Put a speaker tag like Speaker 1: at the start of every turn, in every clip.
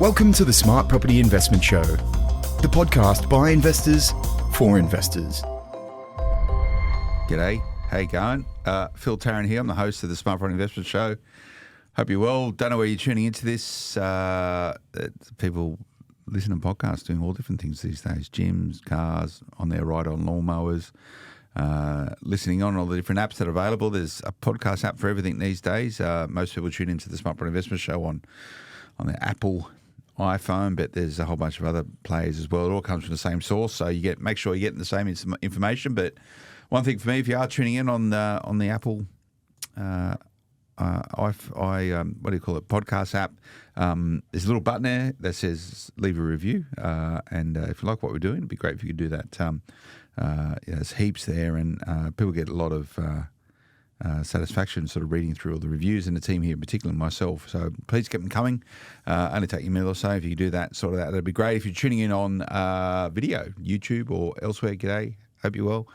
Speaker 1: Welcome to the Smart Property Investment Show, the podcast by investors for investors.
Speaker 2: G'day, how you going? Phil Tarrant here. I'm the host of the Smart Property Investment Show. Hope you're well. Don't know where you're tuning into this. People listen to podcasts doing all different things these days. Gyms, cars, on their ride on lawnmowers, listening on all the different apps that are available. There's a podcast app for everything these days. Most people tune into the Smart Property Investment Show on the Apple iPhone, but there's a whole bunch of other players as well. It all comes from the same source, so make sure you're getting the same information. But one thing for me, if you are tuning in on the Apple, podcast app, there's a little button there that says leave a review, and if you like what we're doing, it'd be great if you could do that. There's heaps there, and people get a lot of satisfaction sort of reading through all the reviews, and the team here, particularly myself. So please keep them coming. Only take a minute or so. If you could do that, sort of that'd be great. If you're tuning in on video, YouTube or elsewhere, g'day. Hope you're well.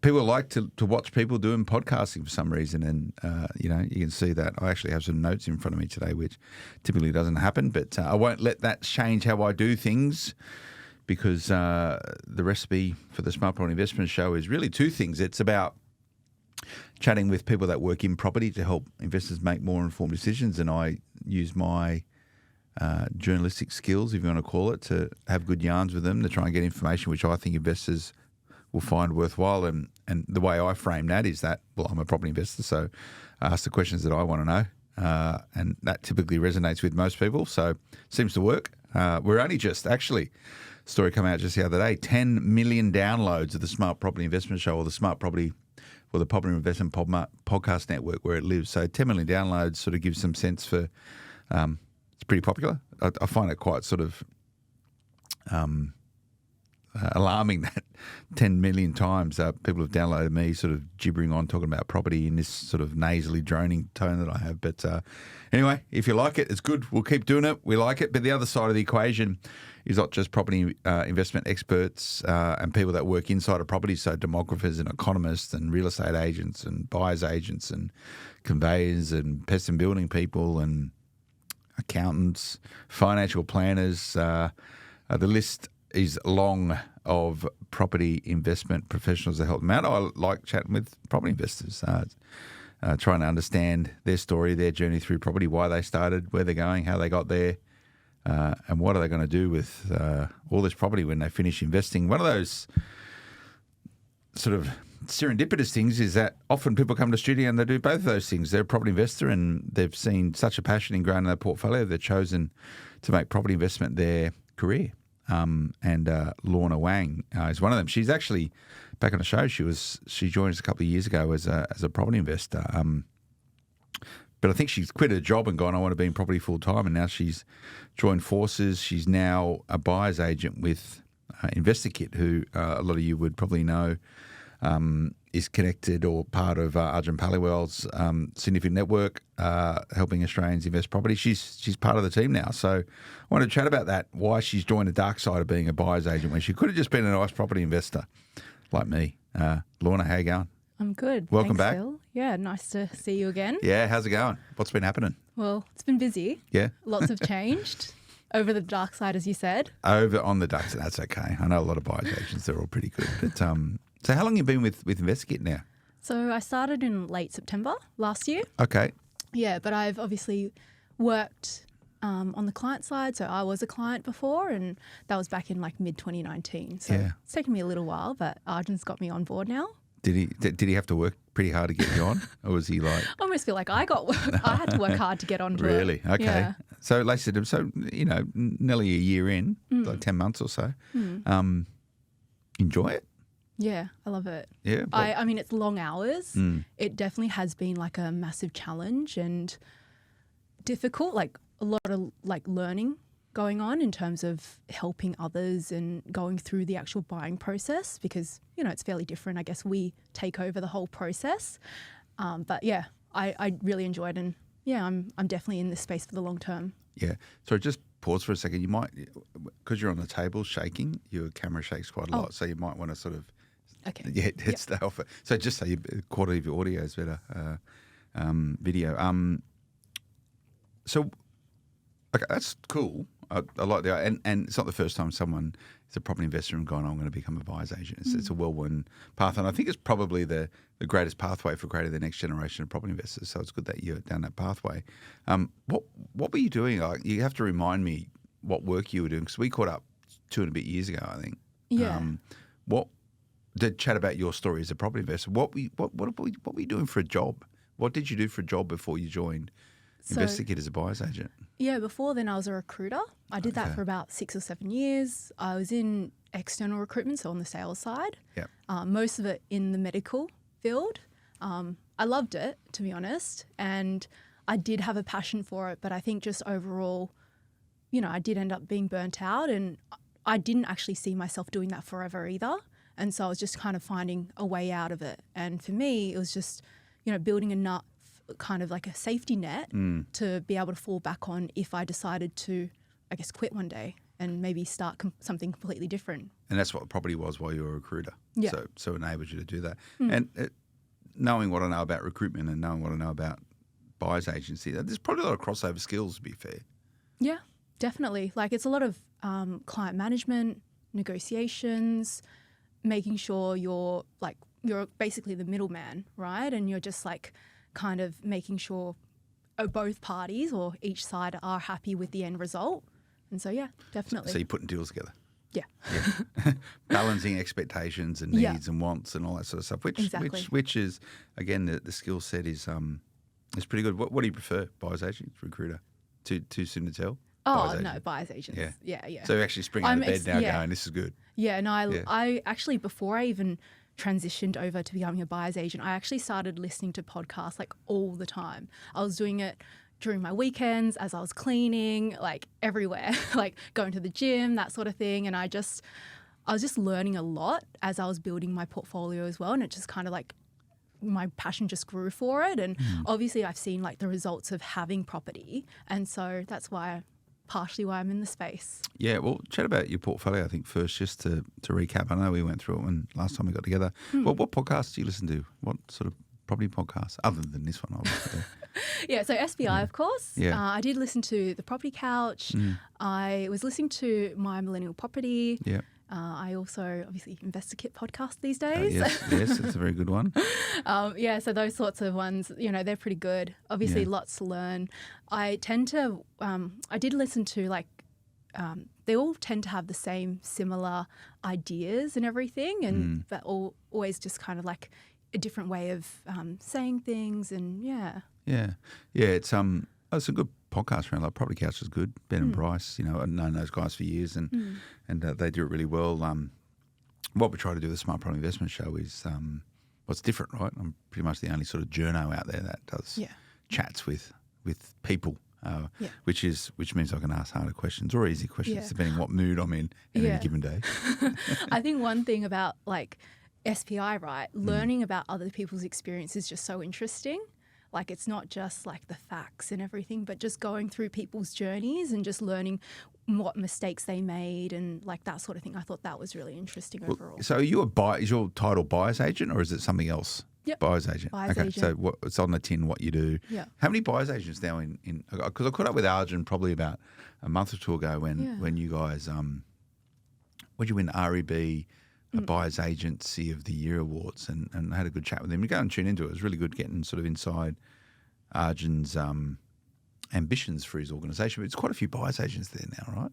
Speaker 2: People like to watch people doing podcasting for some reason, and you can see that. I actually have some notes in front of me today, which typically doesn't happen, but I won't let that change how I do things, because the recipe for the Smart Property Investment Show is really two things. It's about chatting with people that work in property to help investors make more informed decisions, and I use my journalistic skills, if you want to call it, to have good yarns with them to try and get information which I think investors will find worthwhile. And the way I frame that is that, well, I'm a property investor, so I ask the questions that I want to know, and that typically resonates with most people, so seems to work. We're only just, actually, story come out just the other day, 10 million downloads of the Smart Property Investment Show, or the Smart Property, or the Property Investment Podcast Network, where it lives. So 10 million downloads sort of gives some sense for, it's pretty popular. I find it quite sort of alarming that 10 million times people have downloaded me sort of gibbering on, talking about property in this sort of nasally droning tone that I have. But anyway, if you like it, it's good. We'll keep doing it. We like it. But the other side of the equation is not just property investment experts and people that work inside a property, so demographers and economists and real estate agents and buyers agents and conveyors and pest and building people and accountants, financial planners. The list is long of property investment professionals that help them out. I like chatting with property investors, trying to understand their story, their journey through property, why they started, where they're going, how they got there, and what are they going to do with all this property when they finish investing. One of those sort of serendipitous things is that often people come to the studio and they do both of those things. They're a property investor and they've seen such a passion in growing their portfolio, they've chosen to make property investment their career. And Lorna Wang is one of them. She's actually back on the show. She joined us a couple of years ago as a property investor. But I think she's quit her job and gone, I want to be in property full time. And now she's joined forces. She's now a buyer's agent with InvestorKit, who a lot of you would probably know is connected or part of Arjun Paliwal's significant network, helping Australians invest property. She's part of the team now. So I wanted to chat about that, why she's joined the dark side of being a buyer's agent when she could have just been a nice property investor like me. Lorna, how you going?
Speaker 3: I'm good.
Speaker 2: Welcome
Speaker 3: Thanks,
Speaker 2: back.
Speaker 3: Phil. Yeah, nice to see you again.
Speaker 2: Yeah, how's it going? What's been happening?
Speaker 3: Well, it's been busy.
Speaker 2: Yeah.
Speaker 3: Lots have changed over the dark side, as you said.
Speaker 2: Over on the dark side, that's okay. I know a lot of buyer's agents, they're all pretty good. But so how long have you been with InvestorKit now?
Speaker 3: So I started in late September last year.
Speaker 2: Okay.
Speaker 3: Yeah, but I've obviously worked on the client side. So I was a client before, and that was back in like mid-2019. So
Speaker 2: Yeah.
Speaker 3: It's taken me a little while, but Arjun's got me on board now.
Speaker 2: Did he have to work pretty hard to get you on, or was he like?
Speaker 3: I almost feel like I had to work hard to get onto it.
Speaker 2: Really? Okay.
Speaker 3: Yeah.
Speaker 2: So, like I said, nearly a year in, like 10 months or so. Enjoy it?
Speaker 3: Yeah, I love it.
Speaker 2: Yeah.
Speaker 3: I mean, it's long hours. It definitely has been like a massive challenge and difficult, like a lot of like learning going on in terms of helping others and going through the actual buying process, because, it's fairly different. I guess we take over the whole process. But yeah, I really enjoyed it, and yeah, I'm definitely in this space for the long term.
Speaker 2: Yeah. So just pause for a second. You might, because you're on the table shaking, your camera shakes quite a lot. So you might want to sort of, stay off it. So just so quality of your audio is better, video. So Okay, that's cool. I like that. And it's not the first time someone is a property investor and gone, I'm going to become a buyer's agent. It's a well-worn path. And I think it's probably the greatest pathway for creating the next generation of property investors. So it's good that you're down that pathway. What were you doing? You have to remind me what work you were doing, because we caught up 2 and a bit years ago, I think.
Speaker 3: Yeah.
Speaker 2: Did chat about your story as a property investor. What were you doing for a job? What did you do for a job before you joined Investigate as a buyer's agent?
Speaker 3: Yeah, before then I was a recruiter. I did that for about 6 or 7 years. I was in external recruitment, so on the sales side.
Speaker 2: Yeah.
Speaker 3: Most of it in the medical field. I loved it, to be honest, and I did have a passion for it, but I think just overall, I did end up being burnt out, and I didn't actually see myself doing that forever either. And so I was just kind of finding a way out of it. And for me, it was just, building enough kind of like a safety net to be able to fall back on if I decided to, I guess, quit one day and maybe start something completely different.
Speaker 2: And that's what property was while you were a recruiter.
Speaker 3: Yeah.
Speaker 2: So it enabled you to do that. And knowing what I know about recruitment and knowing what I know about buyer's agency, there's probably a lot of crossover skills, to be fair.
Speaker 3: Yeah, definitely. Like it's a lot of client management, negotiations, making sure you're basically the middleman, right? And you're just like kind of making sure both parties or each side are happy with the end result. And so, yeah, definitely.
Speaker 2: So you're putting deals together.
Speaker 3: Yeah.
Speaker 2: Balancing expectations and needs and wants and all that sort of stuff, which is, again, the skill set is pretty good. What do you prefer, buyer's agent, recruiter? Too soon to tell?
Speaker 3: Oh, no, buyer's agents. Yeah.
Speaker 2: So you actually spring out of bed now going, this is good.
Speaker 3: Yeah, no, I actually, before I even transitioned over to becoming a buyer's agent, I actually started listening to podcasts like all the time. I was doing it during my weekends, as I was cleaning, like everywhere, like going to the gym, that sort of thing. And I was just learning a lot as I was building my portfolio as well. And it just kind of like my passion just grew for it. And obviously I've seen like the results of having property. And so that's partially why I'm in the space. Yeah,
Speaker 2: well, chat about your portfolio, I think, first, just to recap. I know we went through it when last time we got together. What podcasts do you listen to? What sort of property podcasts, other than this one, obviously?
Speaker 3: Yeah, so SBI, of course.
Speaker 2: Yeah.
Speaker 3: I did listen to The Property Couch. I was listening to My Millennial Property.
Speaker 2: Yeah.
Speaker 3: I also, obviously, Investigate podcast these days.
Speaker 2: Yes, it's a very good one.
Speaker 3: So those sorts of ones, they're pretty good. Obviously, lots to learn. I tend to, I did listen to they all tend to have the same similar ideas and everything, and but always just kind of like a different way of saying things, and
Speaker 2: it's a good podcast around. Like Property Couch is good. Ben and Bryce, I've known those guys for years, and they do it really well. What we try to do with the Smart Property Investment Show is what's different, right? I'm pretty much the only sort of journo out there that does chats with people, which means I can ask harder questions or easy questions depending on what mood I'm in any given day.
Speaker 3: I think one thing about like SPI, right, learning about other people's experience is just so interesting. Like it's not just like the facts and everything, but just going through people's journeys and just learning what mistakes they made and like that sort of thing. I thought that was really interesting overall.
Speaker 2: So are you is your title buyer's agent or is it something else?
Speaker 3: Yep.
Speaker 2: Buyer's agent.
Speaker 3: Buyer's agent.
Speaker 2: So it's on the tin what you do.
Speaker 3: Yeah.
Speaker 2: How many buyer's agents now in because I caught up with Arjun probably about a month or two ago when you guys when you win REB a Buyer's Agency of the Year awards and I had a good chat with him. You go and tune into it. It was really good getting sort of inside Arjun's ambitions for his organisation. But it's quite a few buyer's agents there now, right?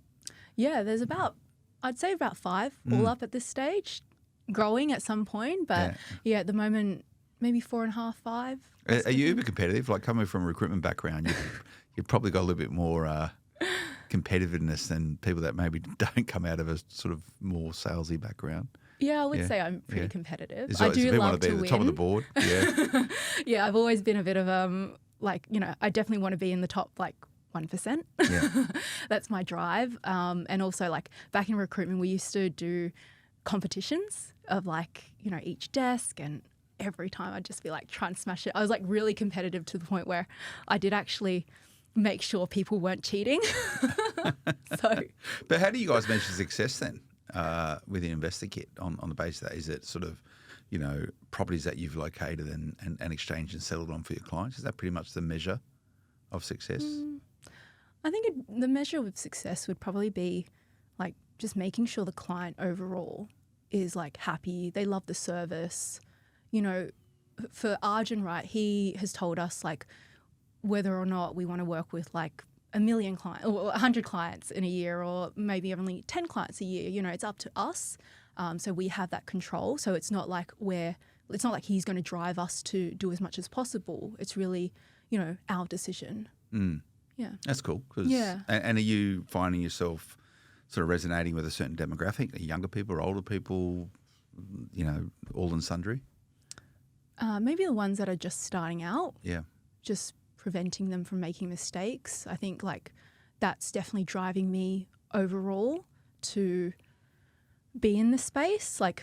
Speaker 3: Yeah, there's I'd say about 5 all up at this stage, growing at some point. But at the moment, maybe 4.5, 5.
Speaker 2: Are you uber competitive? Like coming from a recruitment background, you've probably got a little bit more competitiveness than people that maybe don't come out of a sort of more salesy background.
Speaker 3: Yeah, I would say I'm pretty competitive.
Speaker 2: I do
Speaker 3: love
Speaker 2: want to be at the top of the board. Yeah.
Speaker 3: Yeah, I've always been a bit of I definitely want to be in the top 1%.
Speaker 2: Yeah.
Speaker 3: That's my drive. And also back in recruitment, we used to do competitions of each desk, and every time I'd just be trying to smash it. I was really competitive to the point where I did actually make sure people weren't cheating.
Speaker 2: But how do you guys measure success then? With the Investigate on the basis of that? Is it sort of, properties that you've located and exchanged and settled on for your clients? Is that pretty much the measure of success?
Speaker 3: I think the measure of success would probably be like just making sure the client overall is like happy. They love the service. You know, for Arjun, right, he has told us like whether or not we want to work with like 1 million clients or 100 clients in a year or maybe only 10 clients a year. You know, it's up to us. So we have that control. So it's not like he's going to drive us to do as much as possible. It's really, you know, our decision.
Speaker 2: Mm.
Speaker 3: Yeah.
Speaker 2: That's cool.
Speaker 3: Yeah.
Speaker 2: And are you finding yourself sort of resonating with a certain demographic? Are younger people or older people, you know, all and sundry?
Speaker 3: Maybe the ones that are just starting out.
Speaker 2: Yeah.
Speaker 3: Just preventing them from making mistakes. I think like that's definitely driving me overall to be in this space. Like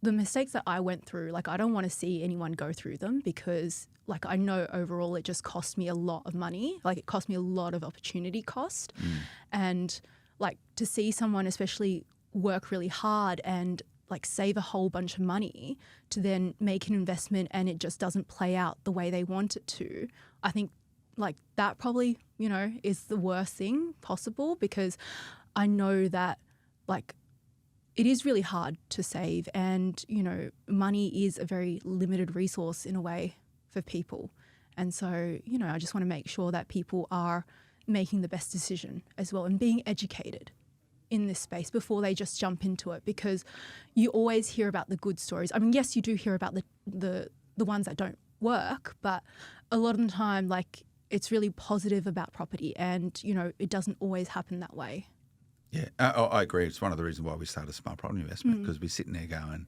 Speaker 3: the mistakes that I went through, like I don't want to see anyone go through them because like I know overall it just cost me a lot of money. Like it cost me a lot of opportunity cost. And like to see someone especially work really hard and like save a whole bunch of money to then make an investment and it just doesn't play out the way they want it to. I think like that probably, you know, is the worst thing possible because I know that like it is really hard to save and, you know, money is a very limited resource in a way for people. And so, you know, I just want to make sure that people are making the best decision as well and being educated in this space before they just jump into it because you always hear about the good stories. I mean, yes, you do hear about the ones that don't work, but a lot of the time, like, it's really positive about property and, you know, it doesn't always happen that way.
Speaker 2: Yeah, I agree. It's one of the reasons why we started Smart Property Investment because we're sitting there going,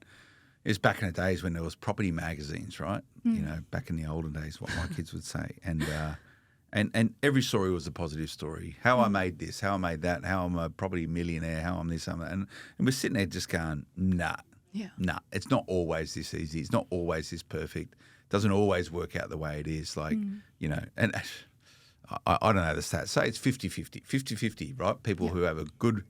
Speaker 2: it's back in the days when there was property magazines, right? You know, back in the olden days, what my kids would say. And every story was a positive story. How I made this, how I made that, how I'm a property millionaire, how I'm this, I'm that. And we're sitting there just going, nah, it's not always this easy. It's not always this perfect. It doesn't always work out the way it is. Like, you know, and I don't know the stats. Say it's 50-50, 50-50, right? People who have a good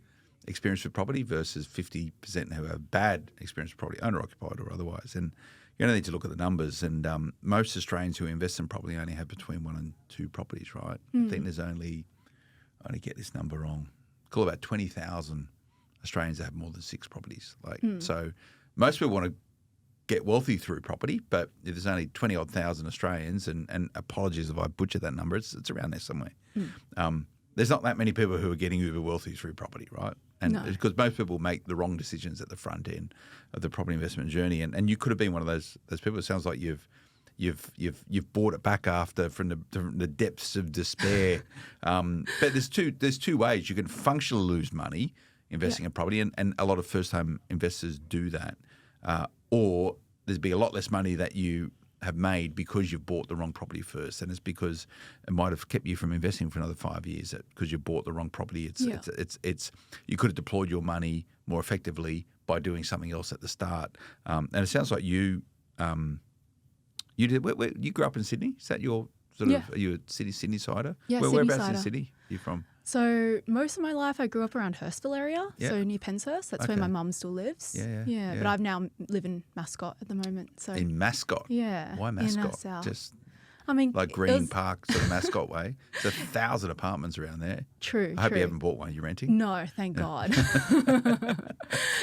Speaker 2: experience with property versus 50% who have bad experience with property, owner-occupied or otherwise. And you only need to look at the numbers. And most Australians who invest in property only have between 1 and 2 properties, right? I think there's only get this number wrong, call about 20,000 Australians that have more than 6 properties. So most people want to get wealthy through property, but if there's only 20-odd thousand Australians, and apologies if I butcher that number, it's around there somewhere. There's not that many people who are getting uber wealthy through property, right? And because most people make the wrong decisions at the front end of the property investment journey, and you could have been one of those people. It sounds like you've bought it back after from the depths of despair. But there's two ways you can functionally lose money investing in property, and a lot of first time investors do that. Or there's be a lot less money that you have made because you've bought the wrong property first, and it's because it might have kept you from investing for another 5 years because you bought the wrong property. It's you could have deployed your money more effectively by doing something else at the start. And it sounds like you did. You grew up in Sydney. Is that your sort of? Are you a Sydney sider?
Speaker 3: Yeah,
Speaker 2: whereabouts in Sydney are you from?
Speaker 3: So most of my life I grew up around Hurstville area, so near Penshurst. That's where my mum still lives. Yeah. But I've now live in Mascot at the moment. So
Speaker 2: in Mascot?
Speaker 3: Yeah.
Speaker 2: Why Mascot?
Speaker 3: In South.
Speaker 2: Just
Speaker 3: I mean,
Speaker 2: like Green Park, sort of Mascot way. There's 1,000 apartments around there.
Speaker 3: True.
Speaker 2: I hope you haven't bought one. You're renting?
Speaker 3: No, thank God.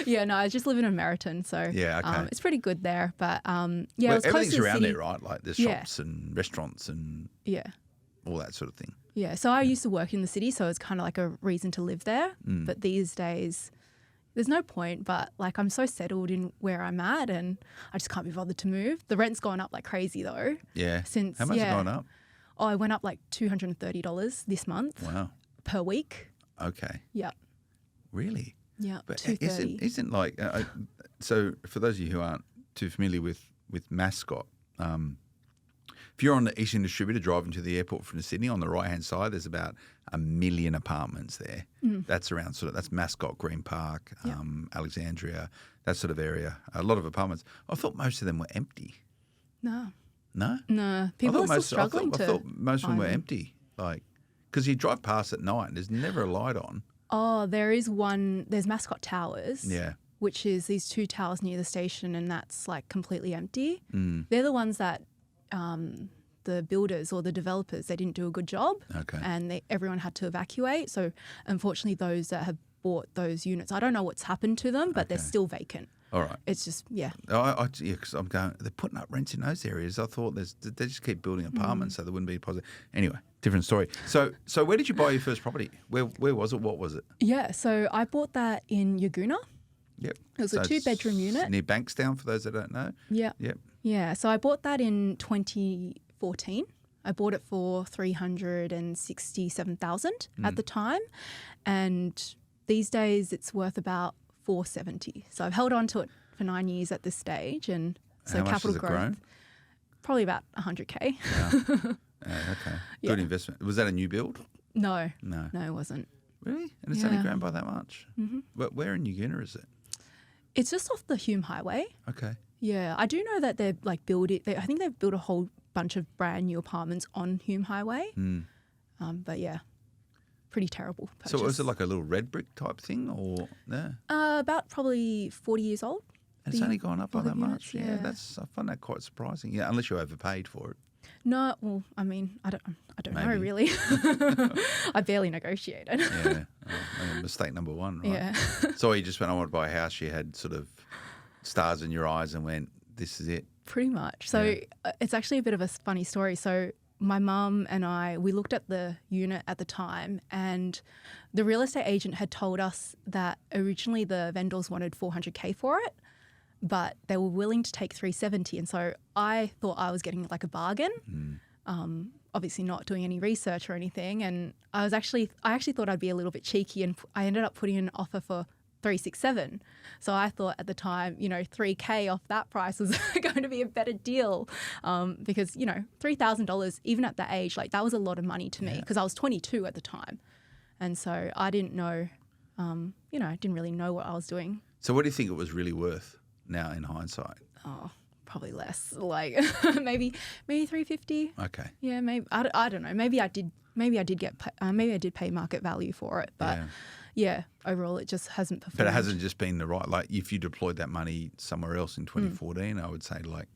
Speaker 3: I just live in Meriton, so it's pretty good there. But it's close
Speaker 2: everything's
Speaker 3: to the
Speaker 2: around
Speaker 3: city.
Speaker 2: there, right? Like there's shops and restaurants and all that sort of thing.
Speaker 3: Yeah, so I used to work in the city, so it's kind of like a reason to live there. But these days, there's no point. But like I'm so settled in where I'm at, and I just can't be bothered to move. The rent's gone up like crazy though.
Speaker 2: Yeah.
Speaker 3: Since
Speaker 2: how much has it gone up?
Speaker 3: Oh, I went up like $230 this month.
Speaker 2: Wow.
Speaker 3: Per week.
Speaker 2: Okay.
Speaker 3: Yeah.
Speaker 2: Really?
Speaker 3: Yeah.
Speaker 2: But
Speaker 3: $230.
Speaker 2: isn't like so for those of you who aren't too familiar with Mascot. If you're on the Eastern Distributor driving to the airport from Sydney, on the right-hand side, there's about 1 million apartments there. That's around that's Mascot, Green Park, Alexandria, that sort of area. A lot of apartments. I thought most of them were empty.
Speaker 3: No.
Speaker 2: No?
Speaker 3: No. People are still struggling
Speaker 2: I thought most of them were empty. Like, because you drive past at night and there's never a light on.
Speaker 3: Oh, there is one. There's Mascot Towers.
Speaker 2: Yeah.
Speaker 3: Which is these 2 towers near the station, and that's like completely empty. They're the ones that the builders or the developers, they didn't do a good job.
Speaker 2: Okay.
Speaker 3: And everyone had to evacuate. So unfortunately, those that have bought those units, I don't know what's happened to them, but they're still vacant.
Speaker 2: All right.
Speaker 3: It's just, yeah.
Speaker 2: Because I'm going, they're putting up rents in those areas. I thought they just keep building apartments so there wouldn't be positive. Anyway, different story. So where did you buy your first property? Where was it? What was it?
Speaker 3: Yeah, so I bought that in Yagoona.
Speaker 2: Yep.
Speaker 3: It was a 2-bedroom unit.
Speaker 2: Near Bankstown, for those that don't know.
Speaker 3: Yeah.
Speaker 2: Yep.
Speaker 3: Yeah, so I bought that in 2014. I bought it for $367,000 at the time. And these days it's worth about $470,000. So I've held on to it for 9 years at this stage. And so
Speaker 2: How much
Speaker 3: capital
Speaker 2: has it
Speaker 3: growth,
Speaker 2: grown?
Speaker 3: probably about $100K.
Speaker 2: Yeah. Okay. Good investment. Was that a new build?
Speaker 3: No,
Speaker 2: No.
Speaker 3: it wasn't.
Speaker 2: Really? And it's only grown by that much?
Speaker 3: Mm-hmm.
Speaker 2: But where in Yagoona is it?
Speaker 3: It's just off the Hume Highway.
Speaker 2: Okay.
Speaker 3: Yeah, I do know that they're like building. I think they've built a whole bunch of brand new apartments on Hume Highway. But yeah, pretty terrible purchase.
Speaker 2: So was it like a little red brick type thing or no?
Speaker 3: About probably 40 years old.
Speaker 2: It's only gone up by that
Speaker 3: units,
Speaker 2: much.
Speaker 3: yeah.
Speaker 2: I find that quite surprising. Yeah, unless you overpaid for it.
Speaker 3: No, well, I mean, I don't know
Speaker 2: Maybe.
Speaker 3: really. I barely negotiated.
Speaker 2: Yeah. Mistake number one, right?
Speaker 3: Yeah.
Speaker 2: So you just went, I want to buy a house. You had sort of stars in your eyes and went, this is it.
Speaker 3: Pretty much. So it's actually a bit of a funny story. So my mum and I, we looked at the unit at the time, and the real estate agent had told us that originally the vendors wanted $400K for it, but they were willing to take $370,000. And so I thought I was getting like a bargain. Obviously not doing any research or anything. And I actually thought I'd be a little bit cheeky, and I ended up putting in an offer for $367,000. So I thought at the time, $3K off that price was going to be a better deal, because $3,000 even at that age, like that was a lot of money to me because I was 22 at the time, and so I didn't know, I didn't really know what I was doing.
Speaker 2: So what do you think it was really worth now in hindsight?
Speaker 3: Oh, probably less, like maybe 350.
Speaker 2: Okay.
Speaker 3: Yeah, maybe I don't know. Maybe I did pay market value for it, but. Yeah, overall it just hasn't performed.
Speaker 2: But it hasn't just been the right, like if you deployed that money somewhere else in 2014, I would say like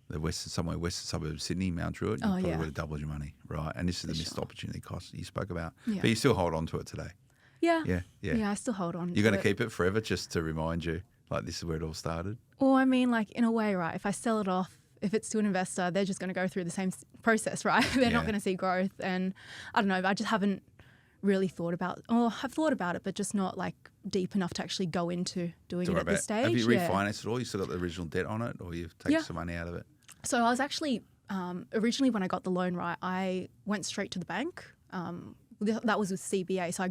Speaker 2: the western suburb of Sydney, Mount Druitt, you probably would have doubled your money, right? And this is the missed opportunity cost you spoke about.
Speaker 3: Yeah.
Speaker 2: But you still hold on to it today.
Speaker 3: Yeah, I still hold on.
Speaker 2: You're going to keep it forever just to remind you, like this is where it all started?
Speaker 3: Well, I mean, like in a way, right, if I sell it off, if it's to an investor, they're just going to go through the same process, right? They're not going to see growth. And I don't know, I just haven't really thought about, or I've thought about it, but just not like deep enough to actually go into doing it at this stage.
Speaker 2: Have you refinanced it all? You still got the original debt on it, or you've taken some money out of it?
Speaker 3: So I was actually, originally when I got the loan, right, I went straight to the bank. That was with CBA. So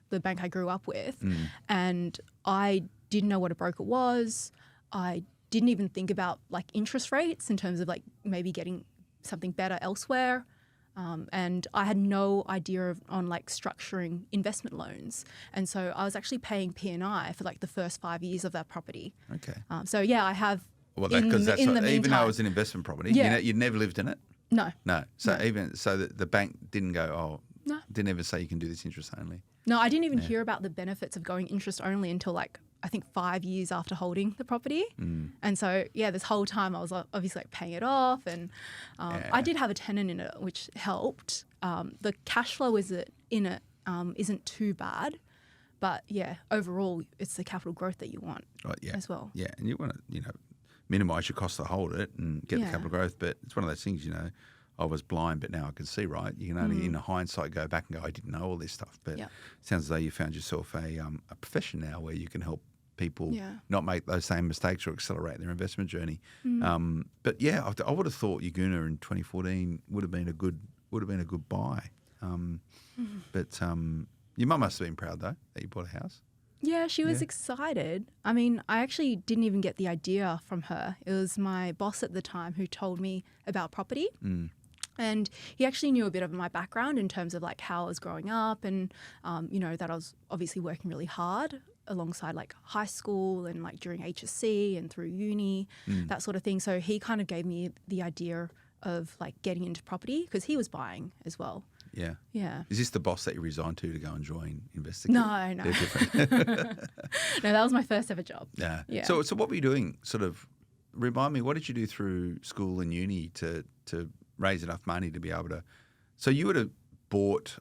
Speaker 3: the bank I grew up with, and I didn't know what a broker was. I didn't even think about like interest rates in terms of like maybe getting something better elsewhere. And I had no idea on like structuring investment loans. And so I was actually paying P&I for like the first 5 years of that property.
Speaker 2: Okay.
Speaker 3: So yeah, I have.
Speaker 2: Well, because that's
Speaker 3: in the
Speaker 2: even though
Speaker 3: meantime-
Speaker 2: it was an investment property,
Speaker 3: Yeah.
Speaker 2: you'd never lived in it.
Speaker 3: No.
Speaker 2: No. So even so, the bank didn't go.
Speaker 3: No.
Speaker 2: Didn't ever say you can do this interest only.
Speaker 3: No, I didn't even hear about the benefits of going interest only until like I think 5 years after holding the property. And so yeah, this whole time I was obviously like paying it off, and I did have a tenant in it, which helped. The cash flow in it isn't too bad, but yeah, overall it's the capital growth that you want,
Speaker 2: Right. Yeah.
Speaker 3: as well.
Speaker 2: Yeah, and you want to minimise your cost to hold it and get the capital growth. But it's one of those things, I was blind, but now I can see, right? You can only, in hindsight, go back and go, I didn't know all this stuff. But it sounds as though you found yourself a profession now where you can help people not make those same mistakes or accelerate their investment journey. But yeah, I would have thought Yagoona in 2014 would have been a good buy. But your mum must have been proud though that you bought a house.
Speaker 3: Yeah, she was excited. I mean, I actually didn't even get the idea from her. It was my boss at the time who told me about property. And he actually knew a bit of my background in terms of like how I was growing up, and that I was obviously working really hard alongside like high school and like during HSC and through uni, that sort of thing. So he kind of gave me the idea of like getting into property because he was buying as well.
Speaker 2: Yeah.
Speaker 3: Yeah.
Speaker 2: Is this the boss that you resigned to go and join Investigate?
Speaker 3: No.
Speaker 2: They're different.
Speaker 3: No, that was my first ever job.
Speaker 2: Yeah.
Speaker 3: Yeah.
Speaker 2: So what were you doing? Sort of remind me, what did you do through school and uni to raise enough money to be able to. So you would have bought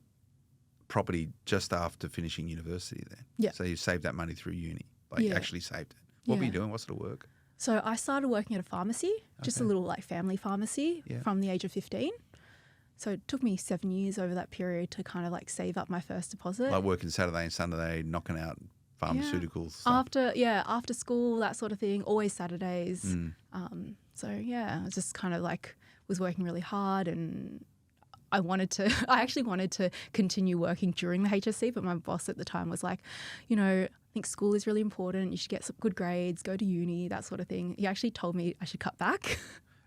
Speaker 2: property just after finishing university then?
Speaker 3: Yeah.
Speaker 2: So you saved that money through uni, like you actually saved it. What were you doing? What sort of work?
Speaker 3: So I started working at a pharmacy, just a little like family pharmacy from the age of 15. So it took me 7 years over that period to kind of like save up my first deposit.
Speaker 2: Like working Saturday and Sunday, knocking out pharmaceuticals.
Speaker 3: After school, that sort of thing, always Saturdays. I just kind of like was working really hard, and I actually wanted to continue working during the HSC, but my boss at the time was like, I think school is really important. You should get some good grades, go to uni, that sort of thing. He actually told me I should cut back.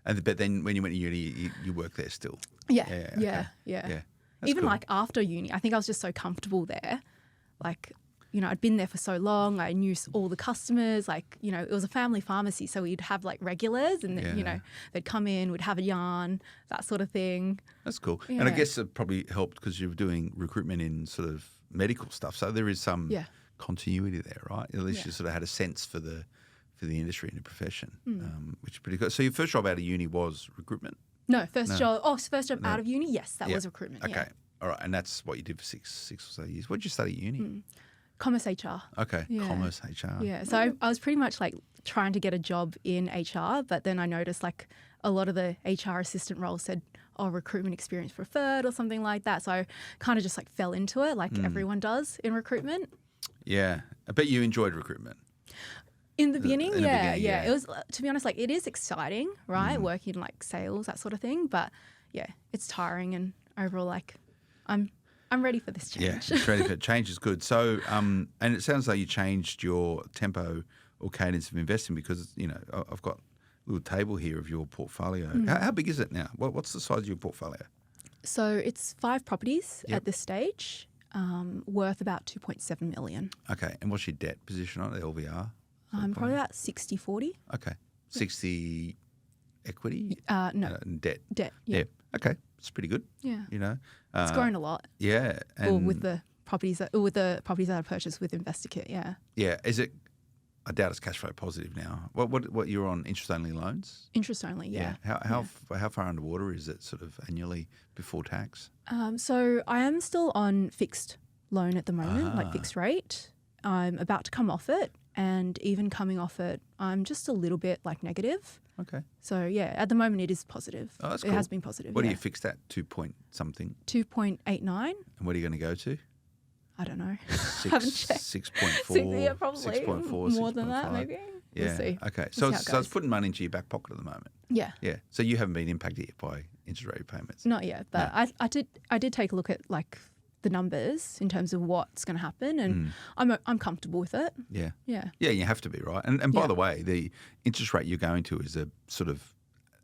Speaker 2: But then when you went to uni, you worked there still?
Speaker 3: Yeah.
Speaker 2: That's
Speaker 3: Even
Speaker 2: cool.
Speaker 3: like after uni, I think I was just so comfortable there. Like, I'd been there for so long. I knew all the customers. Like, it was a family pharmacy, so we'd have like regulars, and then, they'd come in, we'd have a yarn, that sort of thing.
Speaker 2: That's cool.
Speaker 3: Yeah.
Speaker 2: And I guess it probably helped because you were doing recruitment in sort of medical stuff, so there is some continuity there, right? At least you sort of had a sense for the industry and the profession, which is pretty good. So your first job out of uni was recruitment?
Speaker 3: No, first job out of uni, yes, that was recruitment.
Speaker 2: Okay,
Speaker 3: yeah.
Speaker 2: All right, and that's what you did for six or so years. What did you study at uni?
Speaker 3: Commerce HR.
Speaker 2: Okay,
Speaker 3: Yeah.
Speaker 2: commerce HR.
Speaker 3: Yeah, so I was pretty much like trying to get a job in HR, but then I noticed like a lot of the HR assistant roles said, recruitment experience preferred or something like that. So I kind of just like fell into it like everyone does in recruitment.
Speaker 2: Yeah, I bet you enjoyed recruitment.
Speaker 3: In the beginning,
Speaker 2: yeah.
Speaker 3: It was, to be honest, like it is exciting, right? Working in like sales, that sort of thing. But yeah, it's tiring, and overall, like I'm ready for this change.
Speaker 2: Yeah, it's ready for change is good. So, and it sounds like you changed your tempo or cadence of investing because, I've got a little table here of your portfolio. How big is it now? What's the size of your portfolio?
Speaker 3: So it's 5 properties at this stage, worth about 2.7 million.
Speaker 2: Okay, and what's your debt position on it, LVR?
Speaker 3: Probably about 60-40.
Speaker 2: Okay, 60 equity?
Speaker 3: No.
Speaker 2: Debt.
Speaker 3: Debt, yeah.
Speaker 2: Okay, it's pretty good.
Speaker 3: Yeah.
Speaker 2: It's
Speaker 3: grown a lot.
Speaker 2: Yeah.
Speaker 3: Or with the properties that I purchased with InvestorKit, yeah.
Speaker 2: Yeah. Is it? I doubt it's cash flow positive now. What you're on interest only loans?
Speaker 3: Interest only, yeah.
Speaker 2: How far underwater is it sort of annually before tax?
Speaker 3: So I am still on fixed loan at the moment, like fixed rate. I'm about to come off it, and even coming off it, I'm just a little bit like negative.
Speaker 2: Okay.
Speaker 3: So yeah, at the moment it is positive.
Speaker 2: Oh, that's
Speaker 3: It
Speaker 2: cool.
Speaker 3: has been positive.
Speaker 2: What do you fix that 2 point something?
Speaker 3: 2.89.
Speaker 2: And what are you going to go to?
Speaker 3: I don't know.
Speaker 2: Six,
Speaker 3: Haven't checked.
Speaker 2: 6.4.
Speaker 3: Yeah, probably
Speaker 2: 6.4,
Speaker 3: more than that,
Speaker 2: 6.5.
Speaker 3: maybe.
Speaker 2: Yeah.
Speaker 3: We'll see.
Speaker 2: Okay.
Speaker 3: We'll
Speaker 2: So
Speaker 3: see how it
Speaker 2: it's
Speaker 3: goes.
Speaker 2: putting money into your back pocket at the moment.
Speaker 3: Yeah.
Speaker 2: Yeah. So you haven't been impacted yet by interest rate payments.
Speaker 3: Not yet, but
Speaker 2: No.
Speaker 3: I did take a look at like the numbers in terms of what's going to happen, and I'm comfortable with it.
Speaker 2: Yeah.
Speaker 3: Yeah.
Speaker 2: Yeah, you have to be, right? And by
Speaker 3: Yeah.
Speaker 2: the way, the interest rate you're going to is a sort of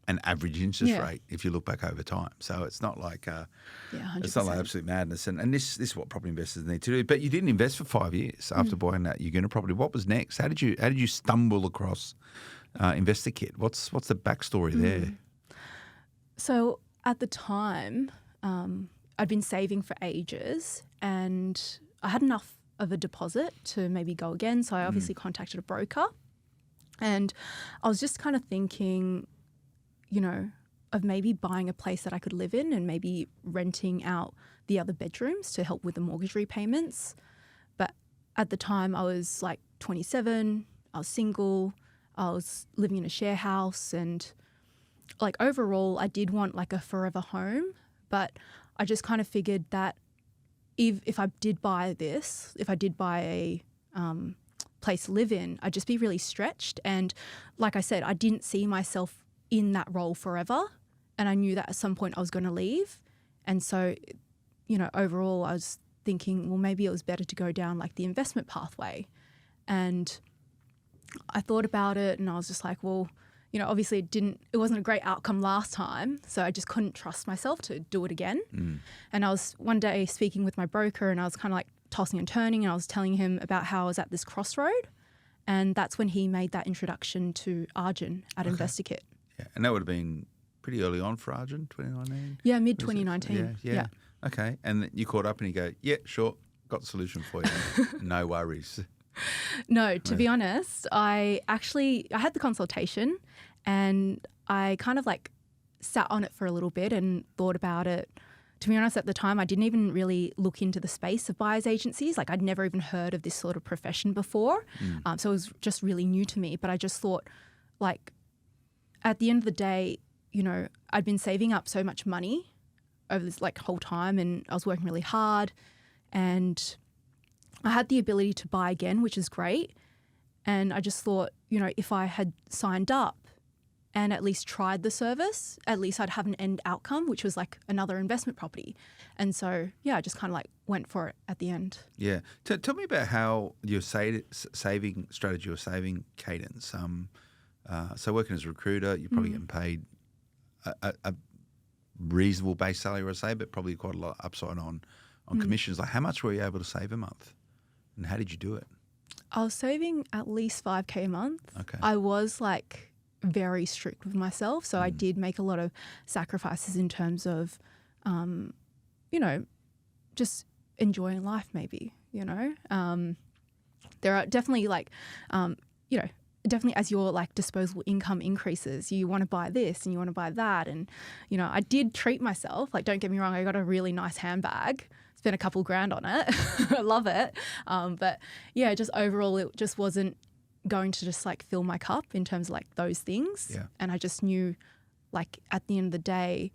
Speaker 2: an average interest
Speaker 3: Yeah.
Speaker 2: rate if you look back over time. So it's not like
Speaker 3: Yeah, 100%.
Speaker 2: it's not like absolute madness. And this is what property investors need to do. But you didn't invest for 5 years after buying that Uguna property. What was next? How did you stumble across InvestorKit? What's the backstory there?
Speaker 3: So at the time, I'd been saving for ages, and I had enough of a deposit to maybe go again. So I obviously contacted a broker, and I was just kind of thinking, of maybe buying a place that I could live in and maybe renting out the other bedrooms to help with the mortgage repayments. But at the time I was like 27, I was single, I was living in a share house, and like overall I did want like a forever home, but I just kind of figured that if I did buy a place to live in, I'd just be really stretched. And like I said, I didn't see myself in that role forever, and I knew that at some point I was going to leave. And so, overall I was thinking, well, maybe it was better to go down like the investment pathway. And I thought about it, and I was just like, well, obviously it wasn't a great outcome last time, so I just couldn't trust myself to do it again. And I was one day speaking with my broker, and I was kind of like tossing and turning, and I was telling him about how I was at this crossroad, and that's when he made that introduction to Arjun at InvestorKit.
Speaker 2: Yeah. And that would have been pretty early on for Arjun, 2019?
Speaker 3: Yeah, mid-2019.
Speaker 2: Yeah. Okay. And you caught up and you go, yeah, sure, got the solution for you. No worries.
Speaker 3: No, to be honest, I had the consultation, and I kind of like sat on it for a little bit and thought about it. To be honest, at the time, I didn't even really look into the space of buyer's agencies. Like, I'd never even heard of this sort of profession before. So it was just really new to me. But I just thought, like, at the end of the day, you know, I'd been saving up so much money over this like whole time, and I was working really hard, and I had the ability to buy again, which is great. And I just thought, you know, if I had signed up and at least tried the service, at least I'd have an end outcome, which was like another investment property. And so, yeah, I just kind of like went for it at the end.
Speaker 2: Yeah. Tell me about how your saving strategy or saving cadence. So working as a recruiter, you're probably getting paid a reasonable base salary, I say, but probably quite a lot upside on commissions. Like, how much were you able to save a month, and how did you do it?
Speaker 3: I was saving at least $5,000 a month.
Speaker 2: Okay.
Speaker 3: I was like very strict with myself. So I did make a lot of sacrifices in terms of, you know, just enjoying life maybe, you know. There are definitely like, you know, definitely as your like disposable income increases, you want to buy this and you want to buy that. And, you know, I did treat myself. Like, don't get me wrong, I got a really nice handbag. Spent a couple grand on it. I love it. But yeah, just overall, it just wasn't going to just like fill my cup in terms of like those things.
Speaker 2: Yeah.
Speaker 3: And I just knew, like, at the end of the day,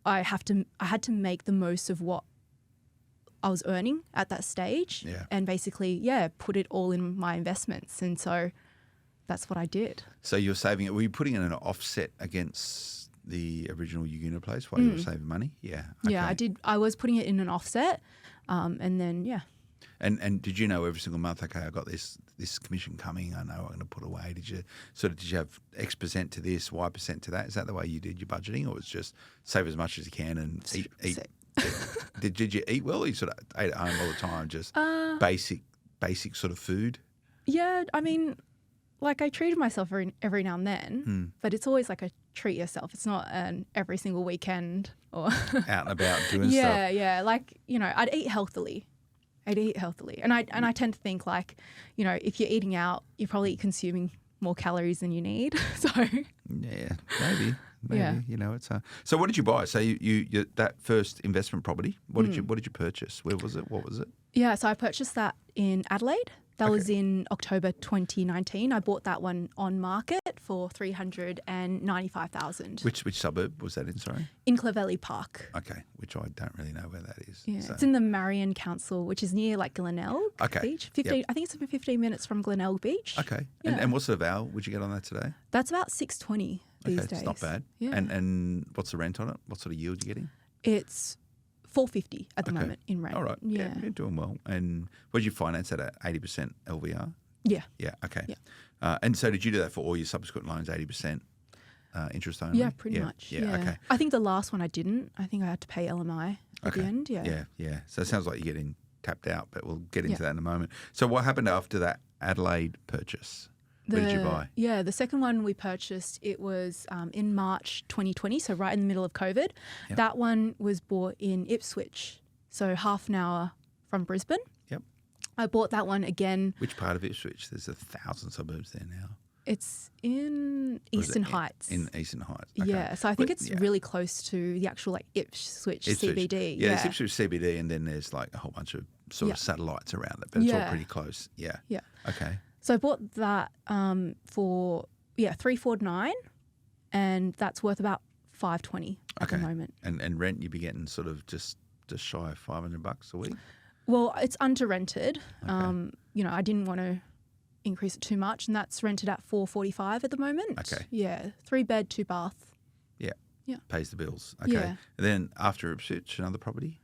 Speaker 3: I had to make the most of what I was earning at that stage.
Speaker 2: Yeah.
Speaker 3: And basically, yeah, put it all in my investments. And so that's what I did.
Speaker 2: So you're saving it. Were you putting it in an offset against the original Uguna place while you were saving money? Yeah. Okay.
Speaker 3: Yeah, I did. I was putting it in an offset. And then, yeah.
Speaker 2: And did you know every single month, okay, I got this commission coming, I know I'm going to put away? Did you have X percent to this, Y percent to that? Is that the way you did your budgeting, or was it just save as much as you can and eat? Did you eat well, or you sort of ate at home all the time, just basic sort of food?
Speaker 3: Yeah, I mean, like, I treated myself every now and then, but it's always like a treat yourself. It's not an every single weekend or
Speaker 2: out and about doing
Speaker 3: yeah,
Speaker 2: stuff.
Speaker 3: Yeah, like, you know, I'd eat healthily. And I tend to think, like, you know, if you're eating out, you're probably consuming more calories than you need. So
Speaker 2: yeah, maybe.
Speaker 3: Yeah.
Speaker 2: You know, it's So what did you buy? So you that first investment property, what did you purchase? Where was it? What was it?
Speaker 3: Yeah, so I purchased that in Adelaide. That was in October 2019. I bought that one on market for $395,000.
Speaker 2: Which suburb was that in, sorry?
Speaker 3: In Clovelly Park.
Speaker 2: Okay, which I don't really know where that is.
Speaker 3: Yeah,
Speaker 2: so.
Speaker 3: It's in the Marion Council, which is near like Glenelg Beach. 15.
Speaker 2: Yep.
Speaker 3: I think it's 15 minutes from Glenelg Beach.
Speaker 2: Okay,
Speaker 3: Yeah.
Speaker 2: and what sort of hour would you get on that today?
Speaker 3: That's about $620 these days.
Speaker 2: It's not bad.
Speaker 3: Yeah.
Speaker 2: And what's the rent on it? What sort of yield are you getting?
Speaker 3: It's $450 at the moment in rent.
Speaker 2: All right. Yeah, you're doing well. And what did you finance at 80% LVR?
Speaker 3: Yeah.
Speaker 2: Yeah, okay.
Speaker 3: Yeah.
Speaker 2: And so did you do that for all your subsequent loans, 80% interest only?
Speaker 3: Yeah, pretty much.
Speaker 2: Yeah, okay.
Speaker 3: I think the last one I didn't. I think I had to pay LMI at the end. Yeah.
Speaker 2: Yeah. So it sounds like you're getting tapped out, but we'll get into that in a moment. So what happened after that Adelaide purchase? Where did you buy?
Speaker 3: Yeah, the second one we purchased, it was in March 2020, so right in the middle of COVID.
Speaker 2: Yep.
Speaker 3: That one was bought in Ipswich, so half an hour from Brisbane.
Speaker 2: Yep.
Speaker 3: I bought that one again.
Speaker 2: Which part of Ipswich? There's 1,000 suburbs there now.
Speaker 3: It's in Eastern Heights.
Speaker 2: In Eastern Heights. Okay.
Speaker 3: Yeah, so I think it's really close to the actual like Ipswich CBD.
Speaker 2: Yeah, it's Ipswich CBD, and then there's like a whole bunch of sort of satellites around it, but it's all pretty close. Yeah.
Speaker 3: Yeah.
Speaker 2: Okay.
Speaker 3: So I bought that for $349, and that's worth about $520 at the moment.
Speaker 2: And rent you'd be getting sort of just shy of $500 a week.
Speaker 3: Well, it's under rented.
Speaker 2: Okay.
Speaker 3: You know, I didn't want to increase it too much, and that's rented at $445 at the moment.
Speaker 2: Okay.
Speaker 3: Yeah, 3-bed, 2-bath.
Speaker 2: Yeah.
Speaker 3: Yeah.
Speaker 2: Pays the bills. Okay.
Speaker 3: Yeah.
Speaker 2: And then after Ipswich, another property.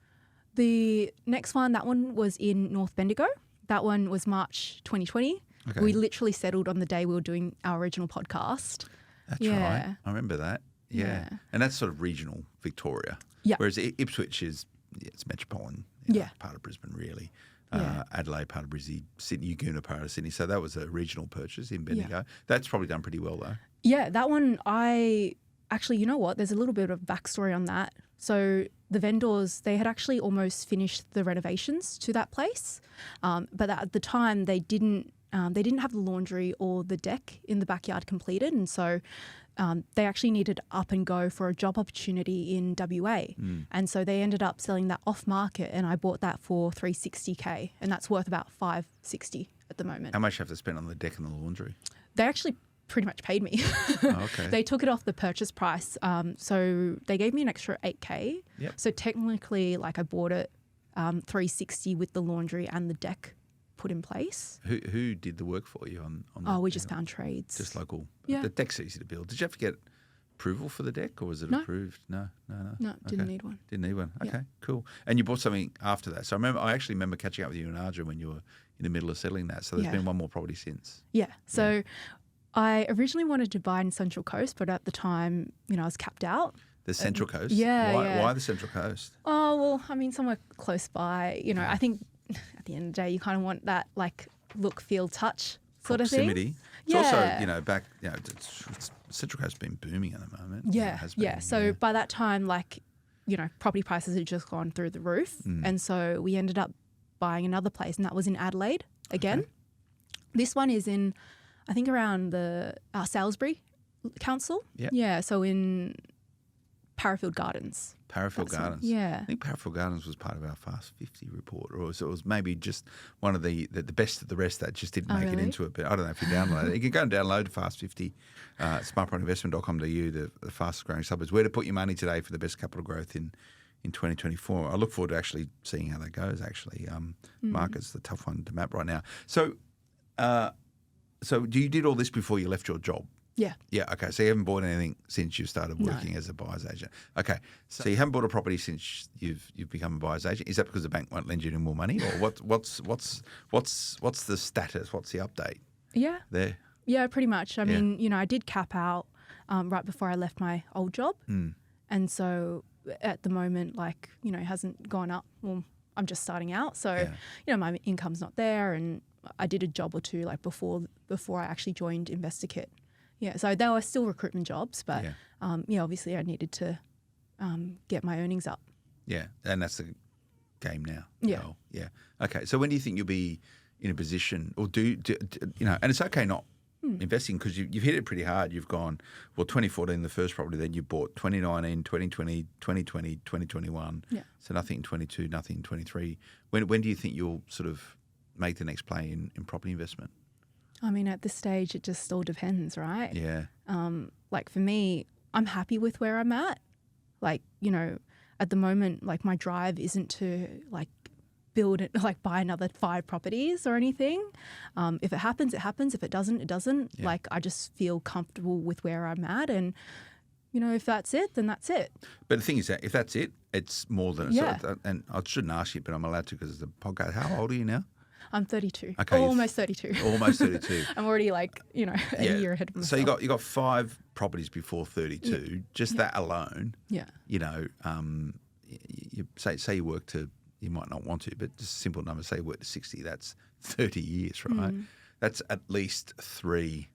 Speaker 3: The next one, that one was in North Bendigo. That one was March 2020.
Speaker 2: Okay.
Speaker 3: We literally settled on the day we were doing our original podcast.
Speaker 2: That's right. I remember that. Yeah. And that's sort of regional Victoria.
Speaker 3: Yeah.
Speaker 2: Whereas Ipswich is, it's metropolitan. Part of Brisbane, really. Adelaide, part of Brisbane, Sydney, Uguna, part of Sydney. So that was a regional purchase in Bendigo. That's probably done pretty well, though. Yeah,
Speaker 3: that one, actually, you know what? There's a little bit of backstory on that. So the vendors, they had actually almost finished the renovations to that place. But at the time, they didn't have the laundry or the deck in the backyard completed. And so they actually needed up and go for a job opportunity in WA. And so they ended up selling that off market, and I bought that for $360K, and that's worth about $560 at the moment.
Speaker 2: How much do you have to spend on the deck and the laundry?
Speaker 3: They actually pretty much paid me.
Speaker 2: Oh, okay.
Speaker 3: They took it off the purchase price. So they gave me an extra $8K.
Speaker 2: Yep.
Speaker 3: So technically, like, I bought it $360 with the laundry and the deck put in place.
Speaker 2: Who did the work for you on the,
Speaker 3: Oh, we just found trades.
Speaker 2: just local?
Speaker 3: Yeah.
Speaker 2: The deck's easy to build. Did you have to get approval for the deck, or was it
Speaker 3: No.
Speaker 2: approved? No.
Speaker 3: No, didn't
Speaker 2: Okay.
Speaker 3: need one.
Speaker 2: Didn't need one.
Speaker 3: Yeah.
Speaker 2: Okay, cool. And you bought something after that. So I actually remember catching up with you in Arja when you were in the middle of settling that. So there's
Speaker 3: Yeah.
Speaker 2: been one more property since.
Speaker 3: Yeah. So I originally wanted to buy in Central Coast, but at the time, I was capped out.
Speaker 2: The Central Coast?
Speaker 3: yeah,
Speaker 2: Why,
Speaker 3: yeah.
Speaker 2: why the Central Coast?
Speaker 3: Oh, well, I mean, somewhere close by. I think at the end of the day, you kind of want that, like, look, feel, touch sort
Speaker 2: Proximity.
Speaker 3: of thing.
Speaker 2: It's
Speaker 3: Yeah.
Speaker 2: also, back, Central Coast's been booming at the moment.
Speaker 3: Yeah,
Speaker 2: It has been,
Speaker 3: yeah. So by that time, like, property prices had just gone through the roof. And so we ended up buying another place, and that was in Adelaide again.
Speaker 2: Okay.
Speaker 3: This one is in, I think, around the Salisbury Council.
Speaker 2: Yep.
Speaker 3: Yeah, so in Parafield Gardens.
Speaker 2: Parafield
Speaker 3: That's one.
Speaker 2: Gardens.
Speaker 3: Yeah.
Speaker 2: I think Parafield Gardens was part of our Fast 50 report, or it was maybe just one of the best of the rest that just didn't
Speaker 3: Oh,
Speaker 2: make it
Speaker 3: really?
Speaker 2: into it. But I don't know if you download it. You can go and download Fast 50, smartpropertyinvestment.com.au, the fastest growing suburbs. Where to put your money today for the best capital growth in 2024. I look forward to actually seeing how that goes, actually. Market's the tough one to map right now. So you did all this before you left your job?
Speaker 3: Yeah.
Speaker 2: Yeah, okay. So you haven't bought anything since you've started working as a buyer's agent. Okay. So you haven't bought a property since you've become a buyer's agent. Is that because the bank won't lend you any more money, or what's the status? What's the update
Speaker 3: Yeah.
Speaker 2: there?
Speaker 3: Yeah, pretty much. I
Speaker 2: Yeah.
Speaker 3: mean, I did cap out right before I left my old job. And so at the moment, like, it hasn't gone up. Well, I'm just starting out. So, my income's not there. And I did a job or two, like, before I actually joined InvestorKit. Yeah, so they were still recruitment jobs, but obviously I needed to get my earnings up.
Speaker 2: Yeah, and that's the game now.
Speaker 3: Yeah.
Speaker 2: Oh, yeah. Okay, so when do you think you'll be in a position, or do and it's okay not investing, because you've hit it pretty hard. You've gone, 2014, the first property, then you bought 2019, 2020, 2020, 2021.
Speaker 3: Yeah.
Speaker 2: So nothing in 22, nothing in 23. When do you think you'll sort of make the next play in property investment?
Speaker 3: I mean, at this stage, it just all depends, right?
Speaker 2: Yeah.
Speaker 3: Like, for me, I'm happy with where I'm at. Like, at the moment, like, my drive isn't to, like, build it, like, buy another 5 properties or anything. If it happens, it happens. If it doesn't, it doesn't.
Speaker 2: Yeah.
Speaker 3: Like, I just feel comfortable with where I'm at, and if that's it, then that's it.
Speaker 2: But the thing is that if that's it, it's more than
Speaker 3: Yeah.
Speaker 2: and I shouldn't ask you, but I'm allowed to because it's a podcast. How old are you now?
Speaker 3: I'm 32.
Speaker 2: Okay,
Speaker 3: Almost 32.
Speaker 2: Almost 32.
Speaker 3: I'm already, like, a year ahead of myself.
Speaker 2: So you got 5 properties before 32. Just that alone.
Speaker 3: Yeah.
Speaker 2: You say you work to, you might not want to, but just a simple number. Say you work to 60. That's 30 years, right? That's at least 3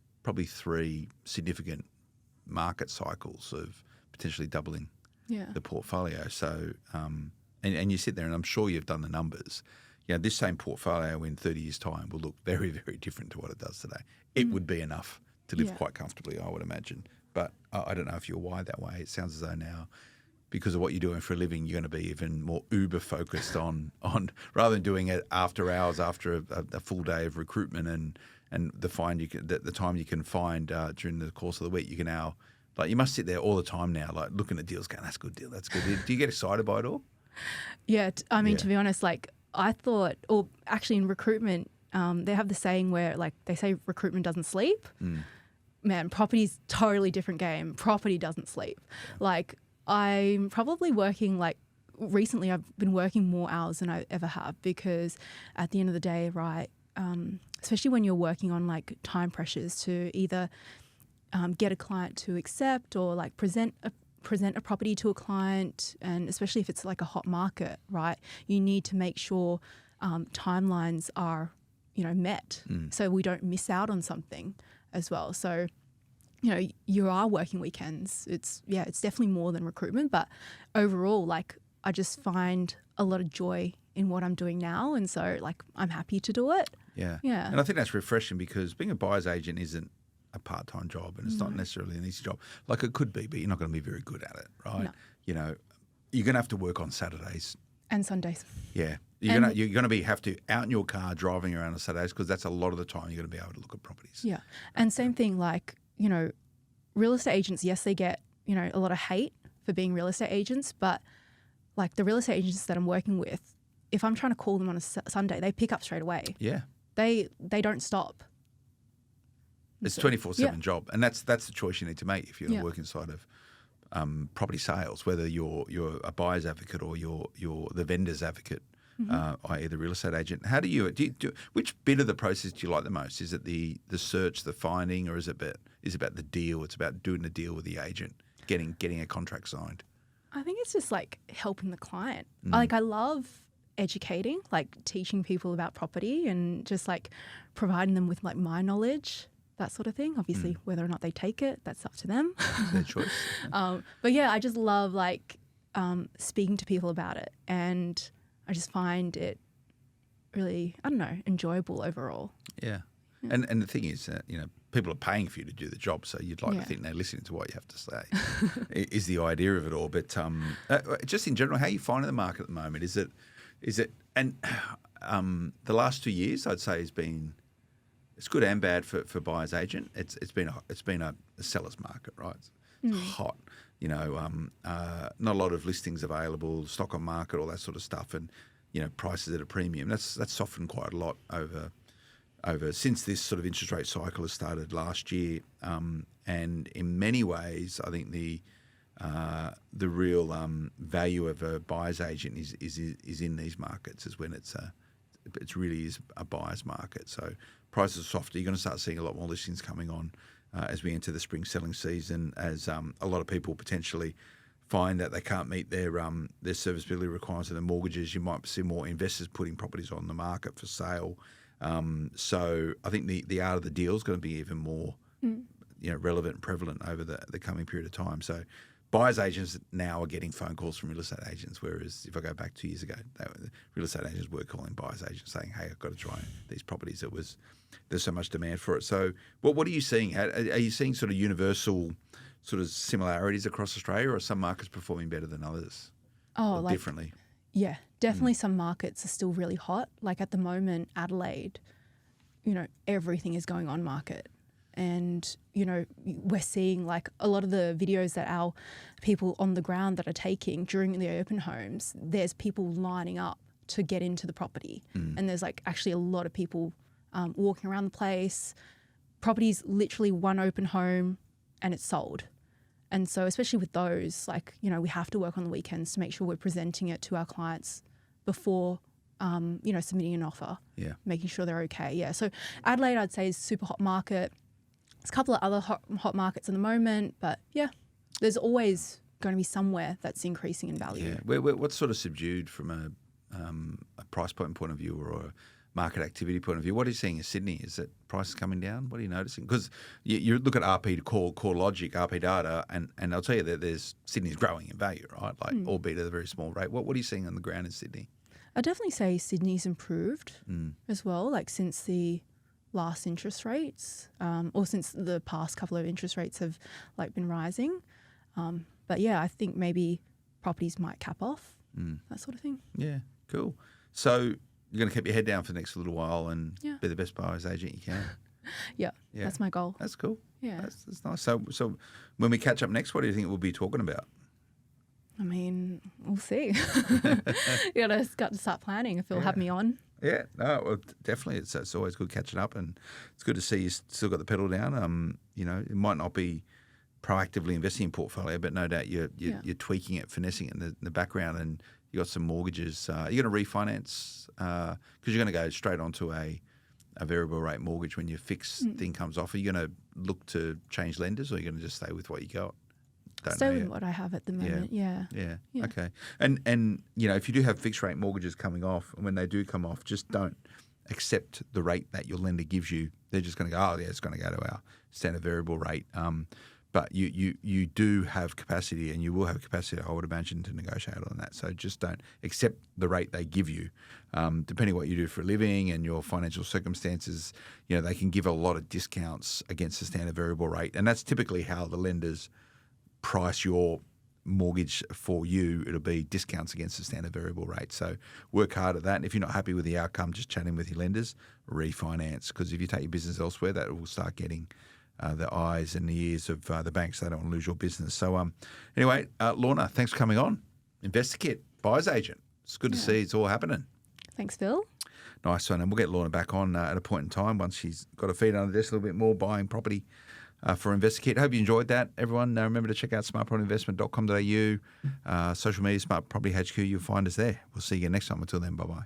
Speaker 2: significant market cycles of potentially doubling the portfolio. So, and you sit there, and I'm sure you've done the numbers. This same portfolio in 30 years' time will look very, very different to what it does today. It would be enough to live quite comfortably, I would imagine. But I don't know if you're wired that way. It sounds as though now, because of what you're doing for a living, you're going to be even more uber-focused on rather than doing it after hours, after a full day of recruitment and the time you can find during the course of the week. You can now, like, you must sit there all the time now, like, looking at deals, going, that's a good deal, that's a good deal. Do you get excited by it all?
Speaker 3: Yeah. To be honest, like, I thought, or actually in recruitment, they have the saying where, like, they say recruitment doesn't sleep. Man, property's totally different game. Property doesn't sleep. Yeah. Like, I'm probably working, like, recently I've been working more hours than I ever have, because at the end of the day, right, especially when you're working on, like, time pressures to either get a client to accept or, like, present a property to a client, and especially if it's like a hot market, right, you need to make sure timelines are, met, so we don't miss out on something as well. So, you are working weekends. It's definitely more than recruitment, but overall, like, I just find a lot of joy in what I'm doing now, and so, like, I'm happy to do it.
Speaker 2: Yeah.
Speaker 3: Yeah.
Speaker 2: And I think that's refreshing, because being a buyer's agent isn't a part-time job, and it's not necessarily an easy job. Like it could be, but you're not going to be very good at it, right?
Speaker 3: No.
Speaker 2: You know, you're going to have to work on Saturdays.
Speaker 3: And Sundays.
Speaker 2: Yeah. You're going to have to out in your car driving around on Saturdays, because that's a lot of the time you're going to be able to look at properties.
Speaker 3: Yeah. And same thing, like, you know, real estate agents, yes, they get, you know, a lot of hate for being real estate agents, but like the real estate agents that I'm working with, if I'm trying to call them on a Sunday, they pick up straight away.
Speaker 2: Yeah.
Speaker 3: They don't stop.
Speaker 2: It's a 24/7 job, and that's the choice you need to make if you're going to work inside of property sales, whether you're a buyer's advocate or you're the vendor's advocate, i.e. the real estate agent. How do you which bit of the process do you like the most? Is it the search, the finding, or is it about the deal? It's about doing the deal with the agent, getting a contract signed.
Speaker 3: I think it's just like helping the client. Like I love educating, like teaching people about property and just like providing them with like my knowledge, that sort of thing. Obviously, whether or not they take it, that's up to them.
Speaker 2: It's their choice.
Speaker 3: But yeah, I just love like speaking to people about it, and I just find it really, I don't know, enjoyable overall.
Speaker 2: Yeah. And the thing is, you know, people are paying for you to do the job, so you'd like to think they're listening to what you have to say, is the idea of it all. But just in general, how are you finding the market at the moment? Is it and the last 2 years, I'd say, it's good and bad for buyer's agent. It's been a seller's market, right? It's hot. You know, not a lot of listings available, stock on market, all that sort of stuff, and you know, prices at a premium. That's softened quite a lot over since this sort of interest rate cycle has started last year. And in many ways, I think the real value of a buyer's agent is in these markets, is when it really is a buyer's market. So prices are softer. You're going to start seeing a lot more listings coming on as we enter the spring selling season, as a lot of people potentially find that they can't meet their serviceability requirements and their mortgages. You might see more investors putting properties on the market for sale. So I think the art of the deal is going to be even more relevant and prevalent over the coming period of time. So buyer's agents now are getting phone calls from real estate agents, whereas if I go back 2 years ago, real estate agents were calling buyer's agents saying, hey, I've got to try these properties. There's so much demand for it. So what are you seeing? Are you seeing sort of universal sort of similarities across Australia, or are some markets performing better than others? Or differently?
Speaker 3: Yeah, definitely some markets are still really hot. Like at the moment, Adelaide, you know, everything is going on market. And, you know, we're seeing like a lot of the videos that our people on the ground that are taking during the open homes, there's people lining up to get into the property. And there's like actually a lot of people walking around the place. Property's literally one open home and it's sold. And so especially with those, like, you know, we have to work on the weekends to make sure we're presenting it to our clients before, submitting an offer. Yeah. Making sure they're okay. Yeah. So Adelaide, I'd say, is a super hot market. There's a couple of other hot markets at the moment, but yeah, there's always going to be somewhere that's increasing in value.
Speaker 2: Yeah. What's sort of subdued from a price point of view, or a market activity point of view? What are you seeing in Sydney? Is it prices coming down? What are you noticing? Because you look at RP to core logic, RP data, and I'll tell you that Sydney's growing in value, right? Like, albeit at a very small rate. What are you seeing on the ground in Sydney?
Speaker 3: I'd definitely say Sydney's improved as well, like since the last interest rates, or since the past couple of interest rates have like been rising. But yeah, I think maybe properties might cap off, that sort of thing. Yeah,
Speaker 2: cool. So you're going to keep your head down for the next little while and be the best buyer's agent you can.
Speaker 3: Yeah, that's my goal.
Speaker 2: That's cool.
Speaker 3: Yeah.
Speaker 2: That's nice. So when we catch up next, what do you think we'll be talking about?
Speaker 3: I mean, we'll see. You got to start planning if you'll have me on.
Speaker 2: Yeah, no, well, definitely. It's always good catching up, and it's good to see you still got the pedal down. You know, it might not be proactively investing in portfolio, but no doubt you're tweaking it, finessing it in the background, and you got some mortgages. You're going to refinance because you're going to go straight onto a variable rate mortgage when your fixed thing comes off. Are you going to look to change lenders, or are you going to just stay with what you got?
Speaker 3: Stay with what I have at the moment. Yeah.
Speaker 2: Okay. And you know, if you do have fixed rate mortgages coming off, and when they do come off, just don't accept the rate that your lender gives you. They're just going to go, oh yeah, it's going to go to our standard variable rate. But you do have capacity, and you will have capacity, I would imagine, to negotiate on that. So just don't accept the rate they give you. Depending on what you do for a living and your financial circumstances, they can give a lot of discounts against the standard variable rate. And that's typically how the lenders price your mortgage for you. It'll be discounts against the standard variable rate. So work hard at that. And if you're not happy with the outcome, just chatting with your lenders, refinance. Because if you take your business elsewhere, that will start getting the eyes and the ears of the banks. They don't want to lose your business. So anyway, Lorna, thanks for coming on. InvestorKit, buyer's agent. It's good to see it's all happening.
Speaker 3: Thanks, Phil.
Speaker 2: Nice one. And we'll get Lorna back on at a point in time once she's got her feet under the desk a little bit more, buying property for InvestorKit. Hope you enjoyed that, everyone. Remember to check out smartpropertyinvestment.com.au, social media, Smart Property HQ. You'll find us there. We'll see you again next time. Until then, bye-bye.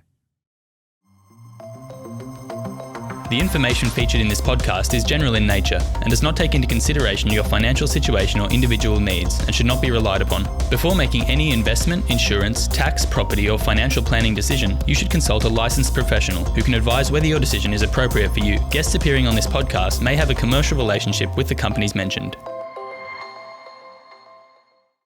Speaker 4: The information featured in this podcast is general in nature and does not take into consideration your financial situation or individual needs and should not be relied upon. Before making any investment, insurance, tax, property or financial planning decision, you should consult a licensed professional who can advise whether your decision is appropriate for you. Guests appearing on this podcast may have a commercial relationship with the companies mentioned.